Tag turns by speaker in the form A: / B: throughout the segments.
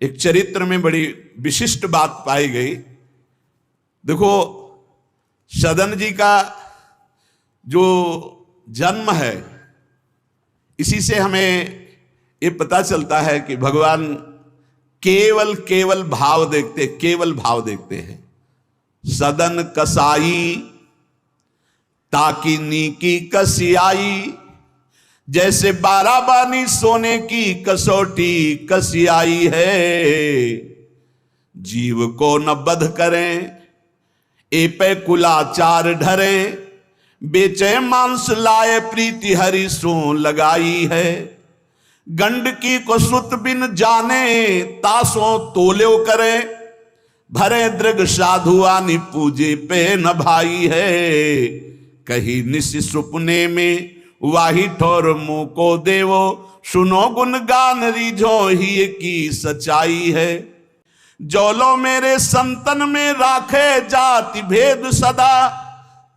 A: एक चरित्र में बड़ी विशिष्ट बात पाई गई। देखो, सदन जी का जो जन्म है, इसी से हमें ये पता चलता है कि भगवान केवल भाव देखते, केवल भाव देखते हैं। सदन कसाई ताकि नीकी कसियाई, जैसे बाराबानी सोने की कसौटी कसियाई है। जीव को न बध करें ए पे कुलाचार ढरे, बेचे मांस लाए प्रीति हरि सो लगाई है। गंडकी को सुत बिन जाने तासों तोल्यो करे, भरे दृग साधु आनि पूजे पे न भाई है। कही निस सुपने में वाही ठोर मुंह को देवो, सुनो गुण गान रिझो ही की सच्चाई है। जौलो मेरे संतन में राखे जाति भेद सदा,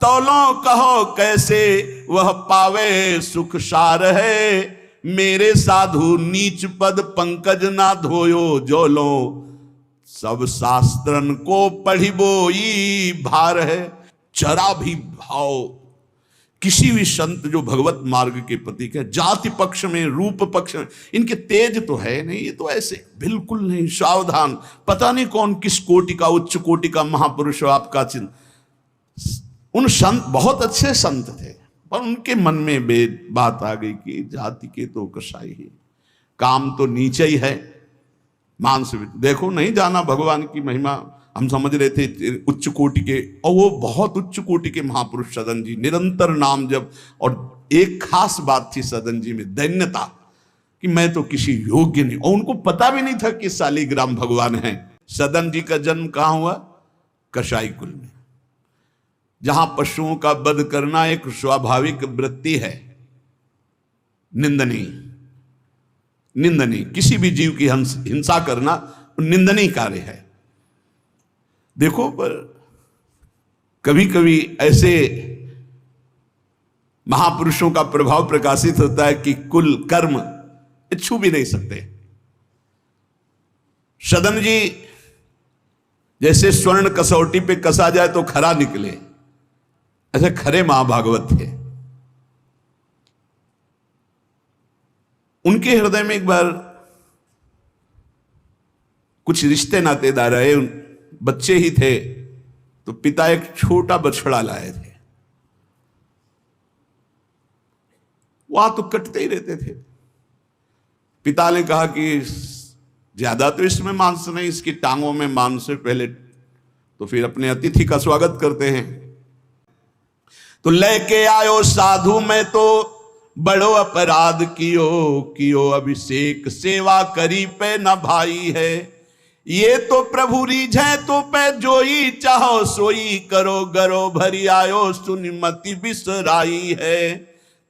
A: तौलो कहो कैसे वह पावे सुख सार है। मेरे साधु नीच पद पंकज ना धोयो, जौलो सब शास्त्रन को पढ़ी बोई भार है। जरा भी भाव किसी भी संत जो भगवत मार्ग के प्रतीक है, जाति पक्ष में रूप पक्ष में इनके तेज तो है नहीं, ये तो ऐसे बिल्कुल नहीं, सावधान। पता नहीं कौन किस कोटि का, उच्च कोटि का महापुरुष हो आपका चिन्ह। उन संत बहुत अच्छे संत थे, पर उनके मन में बात आ गई कि जाति के तो कसाई ही, काम तो नीचे ही है, मांस। देखो, नहीं जाना भगवान की महिमा। हम समझ रहे थे उच्च कोटि के, और वो बहुत उच्च कोटि के महापुरुष सदन जी, निरंतर नाम जप। और एक खास बात थी सदन जी में, दैन्यता, कि मैं तो किसी योग्य नहीं, और उनको पता भी नहीं था कि शालिग्राम भगवान हैं। सदन जी का जन्म कहाँ हुआ? कसाई कुल में, जहां पशुओं का वध करना एक स्वाभाविक वृत्ति है, निंदनीय। किसी भी जीव की हिंसा करना निंदनीय कार्य है। देखो, पर कभी कभी ऐसे महापुरुषों का प्रभाव प्रकाशित होता है कि कुल कर्म छू भी नहीं सकते। सदन जी जैसे स्वर्ण कसौटी पे कसा जाए तो खरा निकले, ऐसे खरे महाभागवत थे। उनके हृदय में एक बार कुछ रिश्ते नातेदार आए, बच्चे ही थे, तो पिता एक छोटा बछड़ा लाए थे। वहां तो कटते ही रहते थे। पिता ने कहा कि ज्यादा तो इसमें मांस नहीं, इसकी टांगों में मांस है, पहले तो फिर अपने अतिथि का स्वागत करते हैं। तो लेके आयो साधु, में तो बड़ो अपराध कियो अभिषेक, सेवा करी पे न भाई है। ये तो प्रभु रीझे तो पे जोई, चाहो सोई करो गरो भरी आयो, सुनिमति बिसराई है।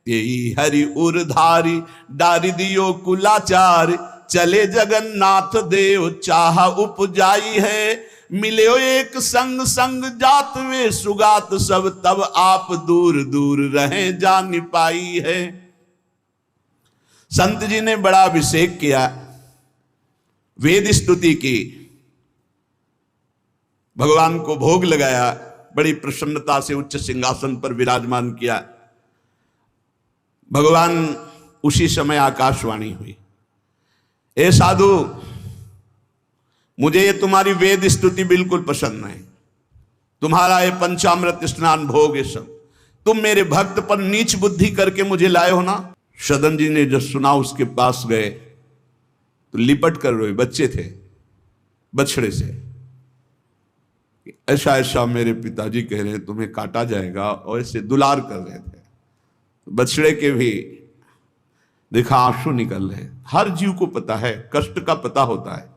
A: तेई हरि उरधारी डारी दियो कुलाचार, चले जगन्नाथ देव चाह उपजाई है। मिले एक संग संग जात वे सुगात सब, तब आप दूर दूर रहे जान पाई है। संत जी ने बड़ा अभिषेक किया, वेद स्तुति की, भगवान को भोग लगाया, बड़ी प्रसन्नता से उच्च सिंहासन पर विराजमान किया। भगवान उसी समय आकाशवाणी हुई, ए साधु, मुझे ये तुम्हारी वेद स्तुति बिल्कुल पसंद नहीं, तुम्हारा ये पंचामृत स्नान भोग, ये सब तुम मेरे भक्त पर नीच बुद्धि करके मुझे लाए हो ना। सदन जी ने जब सुना, उसके पास गए तो लिपट कर रोए। बच्चे थे, बछड़े से, ऐसा ऐसा मेरे पिताजी कह रहे हैं तुम्हें काटा जाएगा, और ऐसे दुलार कर रहे थे। बछड़े के भी देखा आंसू निकल रहे। हर जीव को पता है, कष्ट का पता होता है।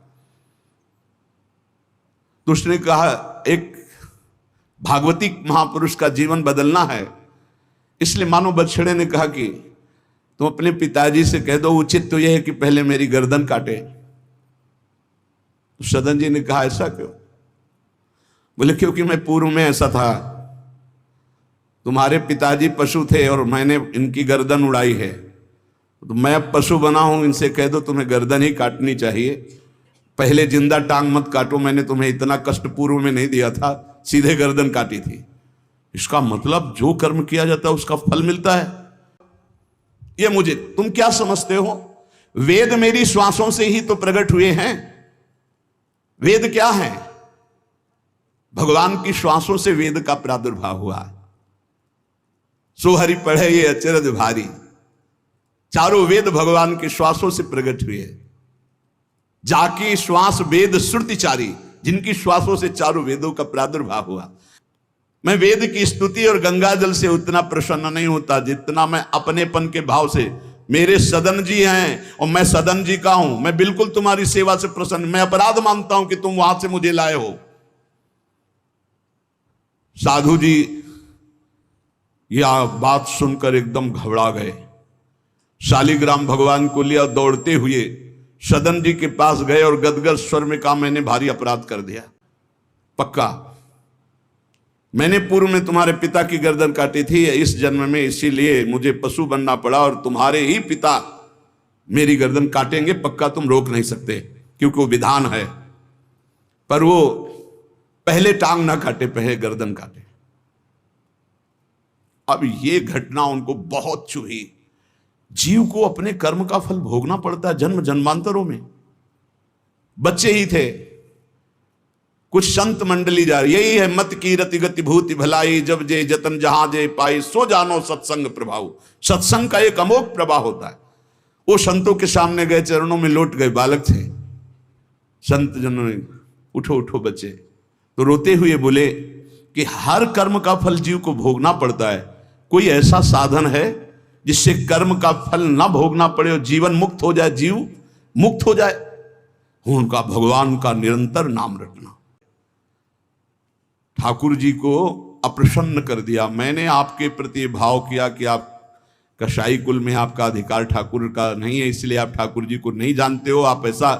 A: तो उसने कहा, एक भागवती महापुरुष का जीवन बदलना है, इसलिए मानो बछड़े ने कहा कि तुम अपने पिताजी से कह दो, उचित तो यह है कि पहले मेरी गर्दन काटे। तो सदन जी ने कहा, ऐसा क्यों? बोले, क्योंकि मैं पूर्व में ऐसा था, तुम्हारे पिताजी पशु थे और मैंने इनकी गर्दन उड़ाई है, तो मैं अब पशु बना हूं, इनसे कह दो तुम्हें गर्दन ही काटनी चाहिए। पहले जिंदा टांग मत काटो, मैंने तुम्हें इतना कष्ट पूर्व में नहीं दिया था, सीधे गर्दन काटी थी। इसका मतलब जो कर्म किया जाता है उसका फल मिलता है। ये मुझे, तुम क्या समझते हो? वेद मेरी श्वासों से ही तो प्रकट हुए हैं। वेद क्या है? भगवान की श्वासों से वेद का प्रादुर्भाव हुआ है। सो हरि पढ़े ये अचरज भारी, चारों वेद भगवान के श्वासों से प्रकट हुए। जाकी श्वास वेद श्रुतिचारी, जिनकी श्वासों से चारों वेदों का प्रादुर्भाव हुआ। मैं वेद की स्तुति और गंगा जल से उतना प्रसन्न नहीं होता जितना मैं अपनेपन के भाव से, मेरे सदन जी हैं और मैं सदन जी का हूं, मैं बिल्कुल तुम्हारी सेवा से प्रसन्न। मैं अपराध मानता हूं कि तुम वहां से मुझे लाए हो। साधु जी यह बात सुनकर एकदम घबरा गए। शालिग्राम भगवान को लिया, दौड़ते हुए सदन जी के पास गए और गदगद स्वर में कहा, मैंने भारी अपराध कर दिया। पक्का मैंने पूर्व में तुम्हारे पिता की गर्दन काटी थी इस जन्म में, इसीलिए मुझे पशु बनना पड़ा और तुम्हारे ही पिता मेरी गर्दन काटेंगे। पक्का तुम रोक नहीं सकते क्योंकि वो विधान है। पर वो पहले टांग ना काटे, पहले गर्दन काटे। अब ये घटना उनको बहुत चुभी। जीव को अपने कर्म का फल भोगना पड़ता है जन्म जन्मांतरों में। बच्चे ही थे, कुछ संत मंडली जा रही, यही है मत की रति गति भूति भलाई, जब जे जतन जहां जे पाई, सो जानो सत्संग प्रभाव। सत्संग का एक अमोघ प्रभाव होता है। वो संतों के सामने गए, चरणों में लौट गए। बालक थे, संत जनों ने उठो उठो बच्चे, तो रोते हुए बोले कि हर कर्म का फल जीव को भोगना पड़ता है। कोई ऐसा साधन है जिससे कर्म का फल ना भोगना पड़े और जीवन मुक्त हो जाए, जीव मुक्त हो जाए? उनका भगवान का निरंतर नाम रटना। ठाकुर जी को अप्रसन्न कर दिया। मैंने आपके प्रति भाव किया कि आप कसाई कुल में आपका अधिकार ठाकुर का नहीं है, इसलिए आप ठाकुर जी को नहीं जानते हो, आप ऐसा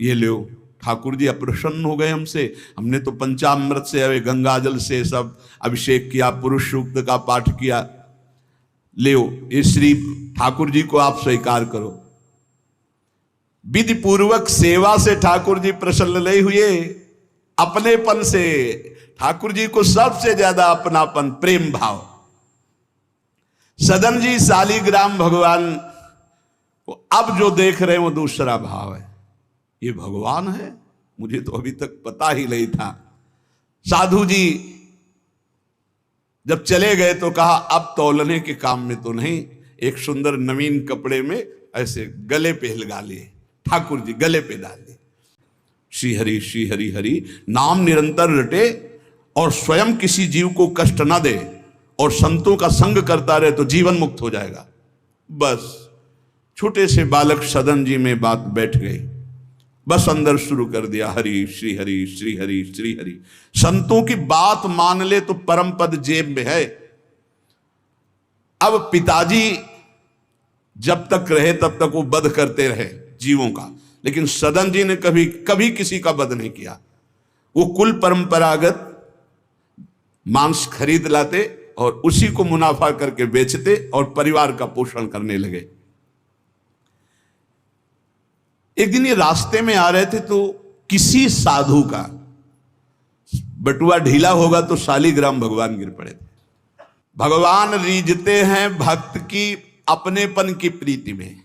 A: ये लो। ठाकुर जी अप्रसन्न हो गए हमसे। हमने तो पंचामृत से, गंगा जल से सब अभिषेक किया, पुरुष सूक्त का पाठ किया। ले ये श्री ठाकुर जी को आप स्वीकार करो। विधि पूर्वक सेवा से ठाकुर जी प्रसन्न नहीं हुए, अपनेपन से। ठाकुर जी को सबसे ज्यादा अपनापन, प्रेम भाव। सदन जी शालिग्राम भगवान को अब जो देख रहे हैं वो दूसरा भाव है। ये भगवान है, मुझे तो अभी तक पता ही नहीं था। साधु जी जब चले गए तो कहा, अब तौलने के काम में तो नहीं। एक सुंदर नवीन कपड़े में ऐसे गले पे लगा लिए, ठाकुर जी गले पे डाल लिए। श्री हरि हरि नाम निरंतर रटे और स्वयं किसी जीव को कष्ट ना दे और संतों का संग करता रहे तो जीवन मुक्त हो जाएगा। बस छोटे से बालक सदन जी में बात बैठ गई। बस अंदर शुरू कर दिया, हरि श्री हरि श्री हरि श्री हरि। संतों की बात मान ले तो परम पद जेब में है। अब पिताजी जब तक रहे तब तक वो वध करते रहे जीवों का, लेकिन सदन जी ने कभी कभी किसी का वध नहीं किया। वो कुल परंपरागत मांस खरीद लाते और उसी को मुनाफा करके बेचते और परिवार का पोषण करने लगे। एक दिन ये रास्ते में आ रहे थे तो किसी साधु का बटुआ ढीला होगा तो शालिग्राम भगवान गिर पड़े थे। भगवान रीझते हैं भक्त की अपनेपन की प्रीति में।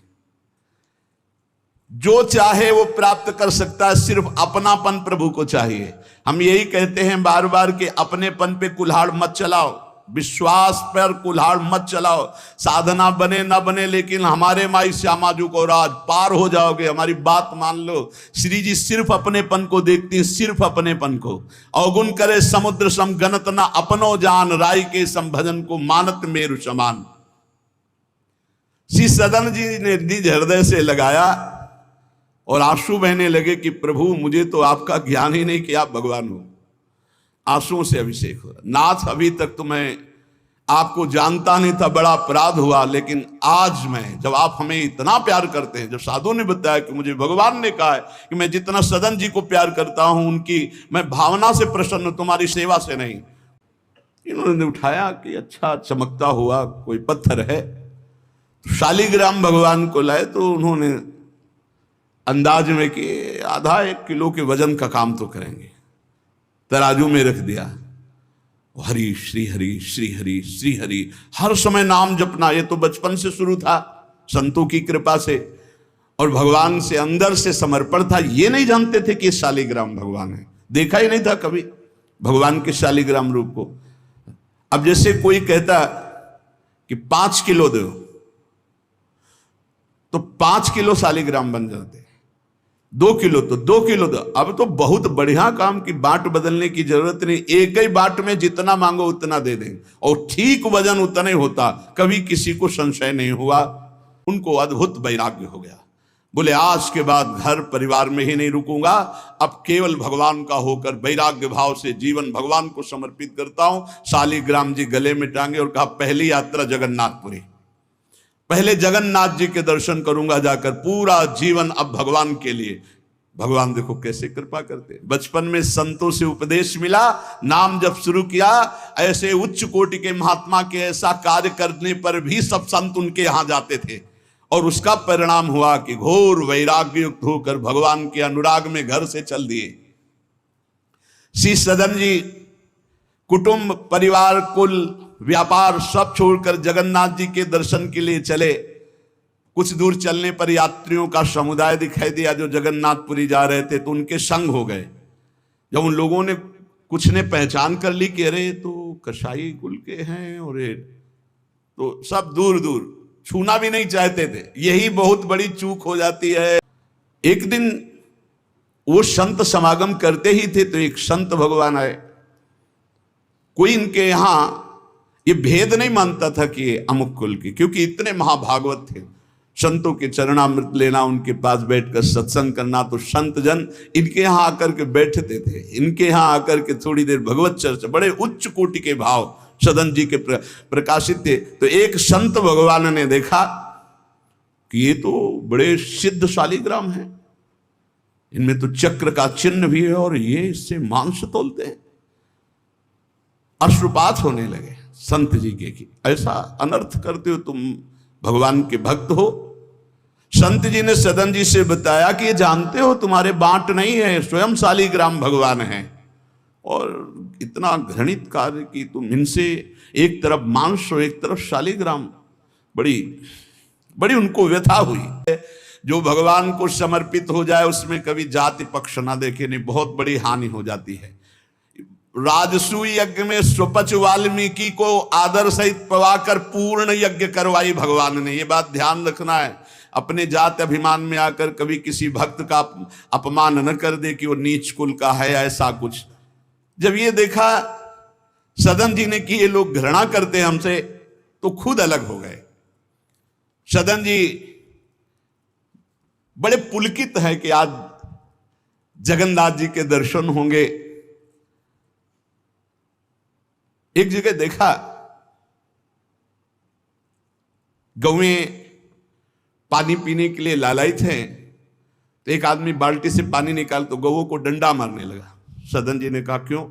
A: जो चाहे वो प्राप्त कर सकता है, सिर्फ अपनापन प्रभु को चाहिए। हम यही कहते हैं बार बार कि अपनेपन पे कुल्हाड़ मत चलाओ, विश्वास पर कुल्हाड़ मत चलाओ। साधना बने ना बने, लेकिन हमारे माई श्यामा जी को राज पार हो जाओगे। हमारी बात मान लो। श्री जी सिर्फ अपनेपन को देखती हैं, सिर्फ अपनेपन को। अवगुण करे समुद्र सम गणत न अपनो जान, राय के संभजन को मानत मेरु समान। श्री सदन जी ने निज हृदय से लगाया और आंसू बहने लगे कि प्रभु मुझे तो आपका ज्ञान ही नहीं कि आप भगवान हो। आंसुओं से अभिषेक हो। नाथ अभी तक तो मैं आपको जानता नहीं था, बड़ा अपराध हुआ, लेकिन आज मैं, जब आप हमें इतना प्यार करते हैं, जब साधु ने बताया कि मुझे भगवान ने कहा है कि मैं जितना सदन जी को प्यार करता हूं उनकी मैं भावना से प्रसन्न हूं, तुम्हारी सेवा से नहीं। इन्होंने उठाया कि अच्छा चमकता हुआ कोई पत्थर है। शालिग्राम भगवान को लाए तो उन्होंने अंदाज में कि आधा 1 किलो के वजन का काम तो करेंगे। तराजू में रख दिया, हरि श्री हरि श्री हरि श्री हरि, हर समय नाम जपना। ये तो बचपन से शुरू था संतों की कृपा से, और भगवान से अंदर से समर्पण था। ये नहीं जानते थे कि शालिग्राम भगवान है, देखा ही नहीं था कभी भगवान के शालिग्राम रूप को। अब जैसे कोई कहता कि 5 किलो दो, तो 5 किलो शालिग्राम बन जाते, 2 किलो तो 2 किलो दो। अब तो बहुत बढ़िया काम की बाट बदलने की जरूरत नहीं, एक ही बाट में जितना मांगो उतना दे देंगे, और ठीक वजन उतना ही होता। कभी किसी को संशय नहीं हुआ, उनको अद्भुत वैराग्य हो गया। बोले आज के बाद घर परिवार में ही नहीं रुकूंगा, अब केवल भगवान का होकर वैराग्य भाव से जीवन भगवान को समर्पित करता हूं। शालिग्राम जी गले में टांगे और कहा पहली यात्रा जगन्नाथपुरी, पहले जगन्नाथ जी के दर्शन करूंगा जाकर, पूरा जीवन अब भगवान के लिए। भगवान देखो कैसे कृपा करते। बचपन में संतों से उपदेश मिला, नाम जब शुरू किया, ऐसे उच्च कोटि के महात्मा के ऐसा कार्य करने पर भी सब संत उनके यहां जाते थे, और उसका परिणाम हुआ कि घोर वैराग्य युक्त होकर भगवान के अनुराग में घर से चल दिए। श्री सदन जी कुटुंब परिवार कुल व्यापार सब छोड़कर जगन्नाथ जी के दर्शन के लिए चले। कुछ दूर चलने पर यात्रियों का समुदाय दिखाई दिया जो जगन्नाथपुरी जा रहे थे, तो उनके संग हो गए। जब उन लोगों ने कुछ ने पहचान कर ली कि अरे तो कसाई कुल के हैं, और तो सब दूर दूर छूना भी नहीं चाहते थे। यही बहुत बड़ी चूक हो जाती है। एक दिन वो संत समागम करते ही थे, तो एक संत भगवान आए। कोई इनके यहां ये भेद नहीं मानता था कि ये अमुक कुल के, क्योंकि इतने महाभागवत थे। संतों के चरणामृत लेना, उनके पास बैठकर सत्संग करना, तो संत जन इनके यहां आकर के बैठते थे। इनके यहां आकर के थोड़ी देर भगवत चर्चा, बड़े उच्च कोटि के भाव सदन जी के प्रकाशित थे। तो एक संत भगवान ने देखा कि ये तो बड़े सिद्ध शालिग्राम हैं, इनमें तो चक्र का चिन्ह भी है, और ये इससे मांस तोलते हैं। अश्रुपात होने लगे संत जी के कि ऐसा अनर्थ करते हो तुम, भगवान के भक्त हो। संत जी ने सदन जी से बताया कि ये जानते हो तुम्हारे बांट नहीं है, स्वयं शालिग्राम भगवान है, और इतना घृणित कार्य कि तुम इनसे एक तरफ मांस और एक तरफ शालिग्राम। बड़ी बड़ी उनको व्यथा हुई। जो भगवान को समर्पित हो जाए उसमें कभी जाति पक्ष ना देखे, नहीं बहुत बड़ी हानि हो जाती है। राजसूय यज्ञ में स्वपच वाल्मीकि को आदर सहित पवाकर पूर्ण यज्ञ करवाई भगवान ने। ये बात ध्यान रखना है, अपने जात अभिमान में आकर कभी किसी भक्त का अपमान न कर दे कि वो नीच कुल का है, ऐसा कुछ। जब ये देखा सदन जी ने कि ये लोग घृणा करते हैं हमसे, तो खुद अलग हो गए। सदन जी बड़े पुलकित है कि आज जगन्नाथ जी के दर्शन होंगे। एक जगह देखा गौएं पानी पीने के लिए लालायित हैं, तो एक आदमी बाल्टी से पानी निकाल तो गौओं को डंडा मारने लगा। सदन जी ने कहा क्यों,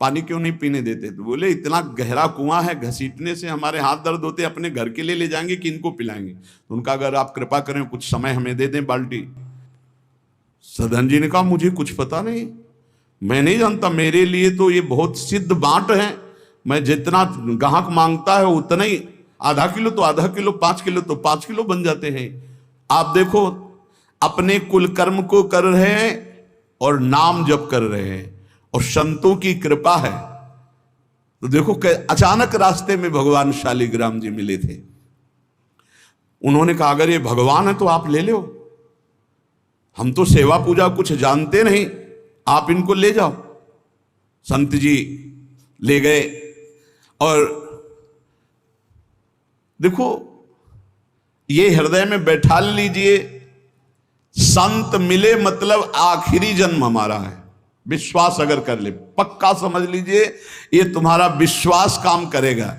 A: पानी क्यों नहीं पीने देते? तो बोले इतना गहरा कुआं है, घसीटने से हमारे हाथ दर्द होते, अपने घर के लिए ले जाएंगे कि इनको पिलाएंगे? तो उनका अगर आप कृपा करें कुछ समय हमें दे दें बाल्टी। सदन जी ने कहा मुझे कुछ पता नहीं, मैं नहीं जानता, मेरे लिए तो ये बहुत सिद्ध बांट है, मैं जितना ग्राहक मांगता है उतना ही, आधा किलो तो आधा किलो, 5 किलो तो 5 किलो बन जाते हैं। आप देखो अपने कुल कर्म को कर रहे हैं और नाम जप कर रहे हैं, और संतों की कृपा है। तो देखो अचानक रास्ते में भगवान शालिग्राम जी मिले थे। उन्होंने कहा अगर ये भगवान है तो आप ले लो, हम तो सेवा पूजा कुछ जानते नहीं, आप इनको ले जाओ। संत जी ले गए, और देखो ये हृदय में बैठा लीजिए, संत मिले मतलब आखिरी जन्म हमारा है। विश्वास अगर कर ले, पक्का समझ लीजिए ये तुम्हारा विश्वास काम करेगा।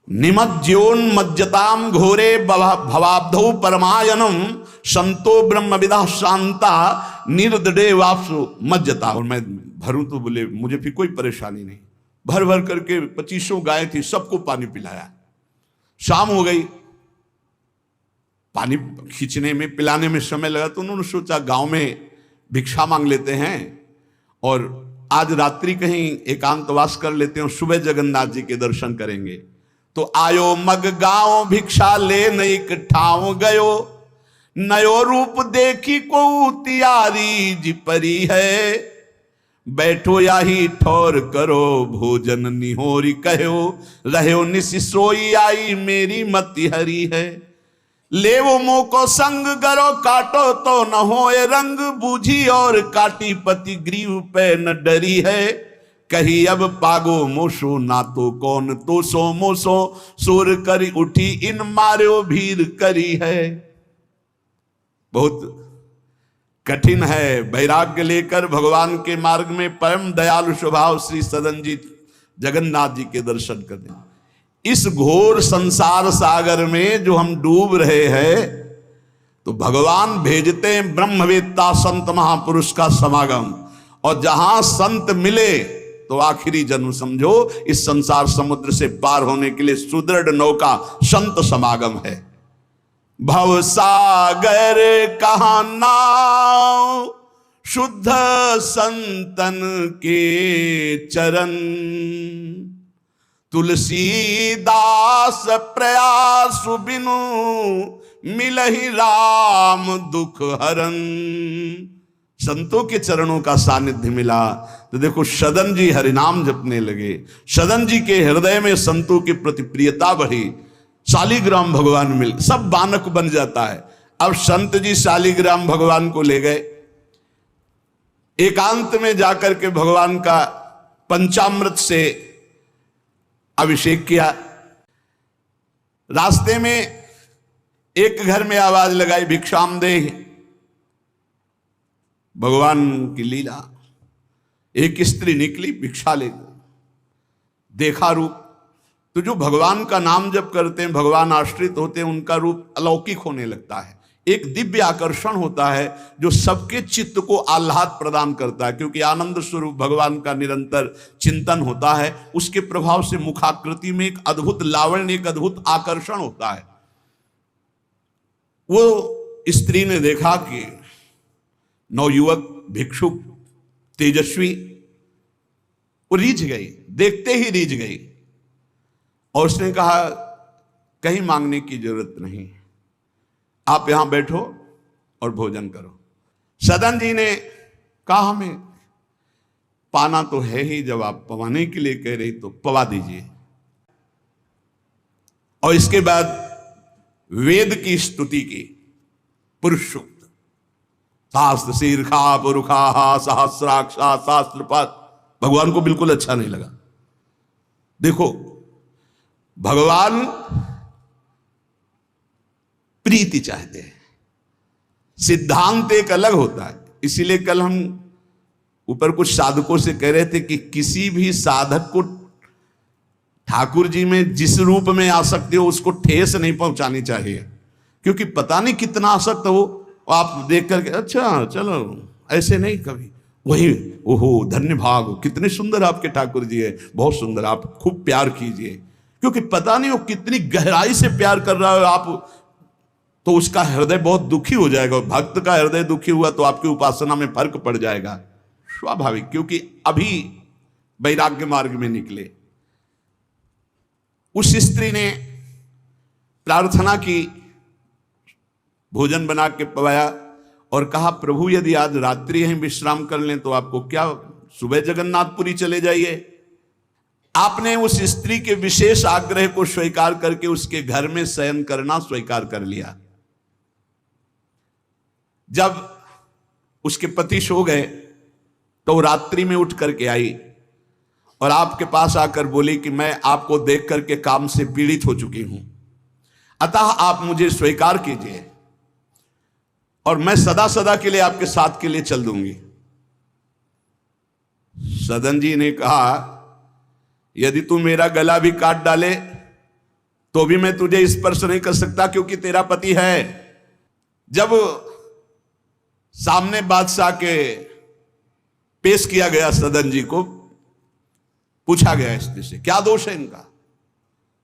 A: निमज्जोन्मज्जताम घोरे भवाब्धौ परमायनम संतो ब्रह्म विदा शांता निर्दडे वापसु मज्जता। और मैं भरूं तो बोले मुझे भी कोई परेशानी नहीं, भर भर करके 2500 गाय थी, सबको पानी पिलाया। शाम हो गई, पानी खींचने में, पिलाने में समय लगा, तो उन्होंने सोचा गांव में भिक्षा मांग लेते हैं और आज रात्रि कहीं एकांतवास कर लेते हैं और सुबह जगन्नाथ जी के दर्शन करेंगे। तो आयो मग गांव भिक्षा ले नई ठाव गयो, नयो रूप देखी को तियारी जी परी है, बैठो याही ठौर करो भोजन निहोरी कहो, रहो निसि सोई आई मेरी मति हरी है, ले वो मुंह को संग गरो काटो तो न होए रंग, बूझी और काटी पति ग्रीव पे न डरी है, कही अब पागो मोसो ना तो कौन तो सो मोसो, सुर करी उठी इन मार्यो भीर करी है। बहुत कठिन है वैराग्य लेकर भगवान के मार्ग में परम दयालु स्वभाव श्री सदन जी जगन्नाथ जी के दर्शन करने। इस घोर संसार सागर में जो हम डूब रहे हैं, तो भगवान भेजते हैं ब्रह्मवेत्ता संत महापुरुष का समागम, और जहां संत मिले तो आखिरी जन्म समझो इस संसार समुद्र से पार होने के लिए सुदृढ़ नौका संत समागम है। भव सागर कहाँ नाव, शुद्ध संतन के चरण, तुलसीदास प्रयास बिनु मिलहि राम दुख हरन। संतों के चरणों का सानिध्य मिला तो देखो सदन जी हरिनाम जपने लगे, सदन जी के हृदय में संतों की प्रति प्रियता बढ़ी, शालिग्राम भगवान मिल, सब बानक बन जाता है। अब संत जी शालिग्राम भगवान को ले गए, एकांत में जाकर के भगवान का पंचामृत से अभिषेक किया। रास्ते में एक घर में आवाज लगाई भिक्षाम दे, भगवान की लीला, एक स्त्री निकली भिक्षा लेकर, देखा रूप। तो जो भगवान का नाम जप करते हैं, भगवान आश्रित होते हैं, उनका रूप अलौकिक होने लगता है, एक दिव्य आकर्षण होता है जो सबके चित्त को आह्लाद प्रदान करता है, क्योंकि आनंद स्वरूप भगवान का निरंतर चिंतन होता है। उसके प्रभाव से मुखाकृति में एक अद्भुत लावण्य, एक अद्भुत आकर्षण होता है। वो स्त्री ने देखा कि नवयुवक भिक्षुक तेजस्वी, वो रीझ गई, देखते ही रीझ गई, और उसने कहा कहीं मांगने की जरूरत नहीं, आप यहां बैठो और भोजन करो। सदन जी ने कहा हमें पाना तो है ही, जब आप पवाने के लिए कह रही तो पवा दीजिए। और इसके बाद वेद की स्तुति की, पुरुष सूक्त, शास्त्र शीर्षा पुरुषा सहस्राक्षा शास्त्रपात। भगवान को बिल्कुल अच्छा नहीं लगा। देखो भगवान प्रीति चाहते हैं, सिद्धांत एक अलग होता है। इसीलिए कल हम ऊपर कुछ साधकों से कह रहे थे कि किसी भी साधक को ठाकुर जी में जिस रूप में आसक्ति हो उसको ठेस नहीं पहुंचानी चाहिए, क्योंकि पता नहीं कितना आसक्त हो, आप देख करके अच्छा चलो, ऐसे नहीं कभी वही ओहो धन्य भाग, कितने सुंदर आपके ठाकुर जी है, बहुत सुंदर, आप खूब प्यार कीजिए, क्योंकि पता नहीं वो कितनी गहराई से प्यार कर रहा है आप, तो उसका हृदय बहुत दुखी हो जाएगा। भक्त का हृदय दुखी हुआ तो आपकी उपासना में फर्क पड़ जाएगा, स्वाभाविक, क्योंकि अभी वैराग्य मार्ग में निकले। उस स्त्री ने प्रार्थना की, भोजन बना के पवाया और कहा प्रभु यदि आज रात्रि यहीं विश्राम कर लें तो आपको क्या, सुबह जगन्नाथपुरी चले जाइए। आपने उस स्त्री के विशेष आग्रह को स्वीकार करके उसके घर में शयन करना स्वीकार कर लिया। जब उसके पति सो गए तो रात्रि में उठ करके आई और आपके पास आकर बोली कि मैं आपको देख करके काम से पीड़ित हो चुकी हूं, अतः आप मुझे स्वीकार कीजिए और मैं सदा सदा के लिए आपके साथ के लिए चल दूंगी। सदन जी ने कहा यदि तू मेरा गला भी काट डाले तो भी मैं तुझे स्पर्श नहीं कर सकता, क्योंकि तेरा पति है। जब सामने बादशाह के पेश किया गया सदन जी को, पूछा गया स्त्री से क्या दोष है इनका,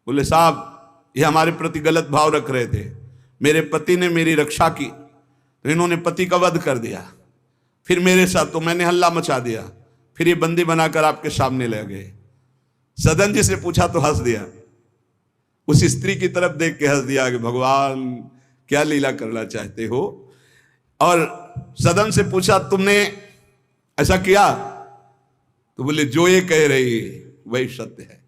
A: बोले साहब ये हमारे प्रति गलत भाव रख रहे थे, मेरे पति ने मेरी रक्षा की तो इन्होंने पति का वध कर दिया, फिर मेरे साथ तो मैंने हल्ला मचा दिया, फिर ये बंदी बनाकर आपके सामने ले गए। सदन जी से पूछा तो हंस दिया, उस स्त्री की तरफ देख के हंस दिया कि भगवान क्या लीला करना चाहते हो। और सदन से पूछा तुमने ऐसा किया, तो बोले जो ये कह रही वही सत्य है।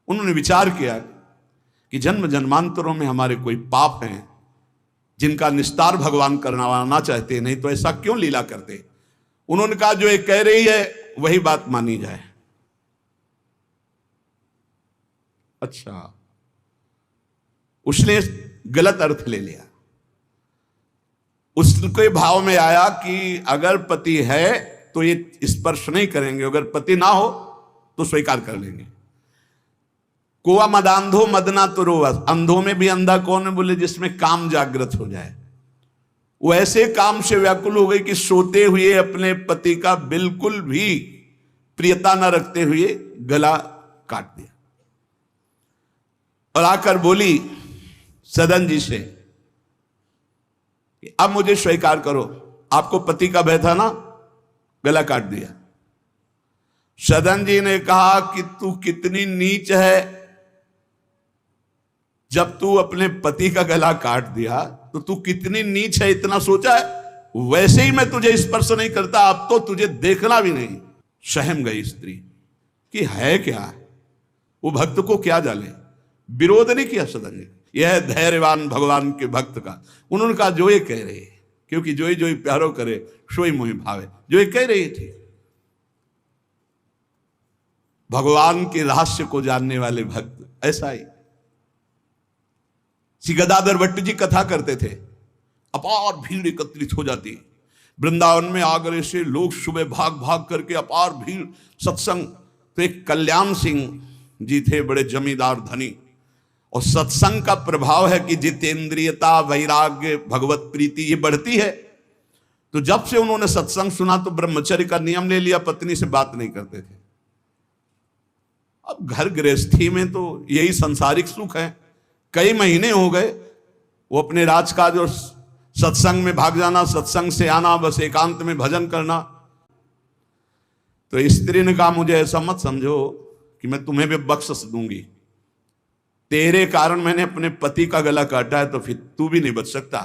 A: उन्होंने विचार किया कि जन्म जन्मांतरों में हमारे कोई पाप हैं जिनका निस्तार भगवान करवाना चाहते, नहीं तो ऐसा क्यों लीला करते। उन्होंने कहा जो ये कह रही है वही बात मानी जाए। अच्छा, उसने गलत अर्थ ले लिया। उसके भाव में आया कि अगर पति है तो ये स्पर्श नहीं करेंगे, अगर पति ना हो तो स्वीकार कर लेंगे। कोआ मदांधो मदना तो रोवा, अंधों में भी अंधा कौन है, बोले जिसमें काम जागृत हो जाए। वो ऐसे काम से व्याकुल हो गई कि सोते हुए अपने पति का बिल्कुल भी प्रियता न रखते हुए गला काट दिया और आकर बोली सदन जी से कि अब मुझे स्वीकार करो, आपको पति का भय था ना, गला काट दिया। सदन जी ने कहा कि तू कितनी नीच है, जब तू अपने पति का गला काट दिया तो तू कितनी नीच है, इतना सोचा है। वैसे ही मैं तुझे स्पर्श नहीं करता, अब तो तुझे देखना भी नहीं। सहम गई स्त्री कि है क्या, वो भक्त को क्या जाने। विरोध नहीं किया सदन जी, यह धैर्यवान भगवान के भक्त का। उन्होंने कहा जो ये कह रहे, क्योंकि जो ही प्यारो करे सोई मोहि भावे, जो ये कह रही थी। भगवान के रहस्य को जानने वाले भक्त ऐसा ही। श्री गदाधर भट्ट जी कथा करते थे, अपार भीड़ एकत्रित हो जाती, वृंदावन में आगरे से लोग सुबह भाग भाग करके अपार भीड़ सत्संग। तो एक कल्याण सिंह जी थे, बड़े जमींदार धनी, और सत्संग का प्रभाव है कि जितेंद्रियता, वैराग्य, भगवत प्रीति ये बढ़ती है। तो जब से उन्होंने सत्संग सुना तो ब्रह्मचर्य का नियम ले लिया, पत्नी से बात नहीं करते थे। अब घर गृहस्थी में तो यही संसारिक सुख है। कई महीने हो गए वो अपने राजकाज और सत्संग में भाग जाना, सत्संग से आना, बस एकांत में भजन करना। तो स्त्री ने कहा मुझे ऐसा मत समझो कि मैं तुम्हें भी बख्शिश दूंगी, तेरे कारण मैंने अपने पति का गला काटा है, तो फिर तू भी नहीं बच सकता।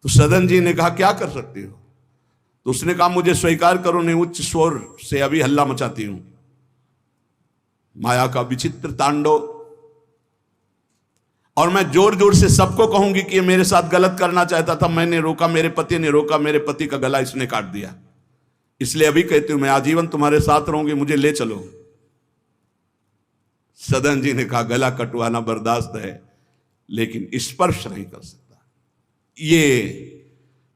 A: तो सदन जी ने कहा क्या कर सकती हो। तो उसने कहा मुझे स्वीकार करो, नहीं उच्च स्वर से अभी हल्ला मचाती हूं। माया का विचित्र तांडव, और मैं जोर जोर से सबको कहूंगी कि ये मेरे साथ गलत करना चाहता था, मैंने रोका, मेरे पति ने रोका, मेरे पति का गला इसने काट दिया, इसलिए अभी कहती हूं मैं आजीवन तुम्हारे साथ रहूंगी, मुझे ले चलो। सदन जी ने कहा गला कटवाना बर्दाश्त है, लेकिन स्पर्श नहीं कर सकता। ये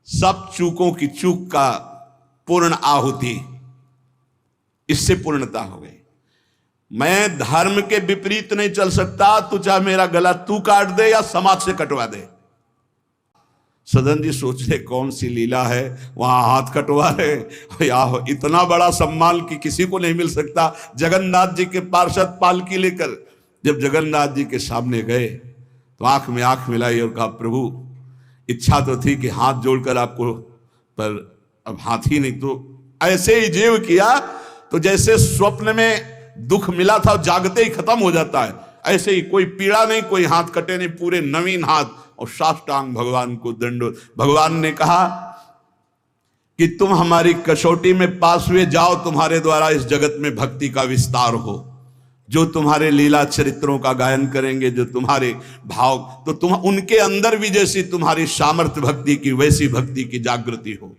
A: सब चूकों की चूक का पूर्ण आहुति, इससे पूर्णता हो गई। मैं धर्म के विपरीत नहीं चल सकता, तू चाहे मेरा गला तू काट दे या समाज से कटवा दे। सदन जी सोच रहे कौन सी लीला है, वहां हाथ कटवा रहे, या इतना बड़ा सम्मान कि किसी को नहीं मिल सकता। जगन्नाथ जी के पार्षद पालकी लेकर जब जगन्नाथ जी के सामने गए तो आंख में आंख मिलाई और कहा प्रभु इच्छा तो थी कि हाथ जोड़कर आपको, पर अब हाथ ही नहीं, तो ऐसे ही जीव किया तो जैसे स्वप्न में दुख मिला था जागते ही खत्म हो जाता है, ऐसे ही कोई पीड़ा नहीं, कोई हाथ कटे नहीं, पूरे नवीन हाथ, और साष्टांग भगवान को दंडोत। भगवान ने कहा कि तुम हमारी कसौटी में पास हुए, जाओ तुम्हारे द्वारा इस जगत में भक्ति का विस्तार हो। जो तुम्हारे लीला चरित्रों का गायन करेंगे, जो तुम्हारे भाव, तो तुम उनके अंदर भी जैसी तुम्हारी सामर्थ्य भक्ति की, वैसी भक्ति की जागृति हो।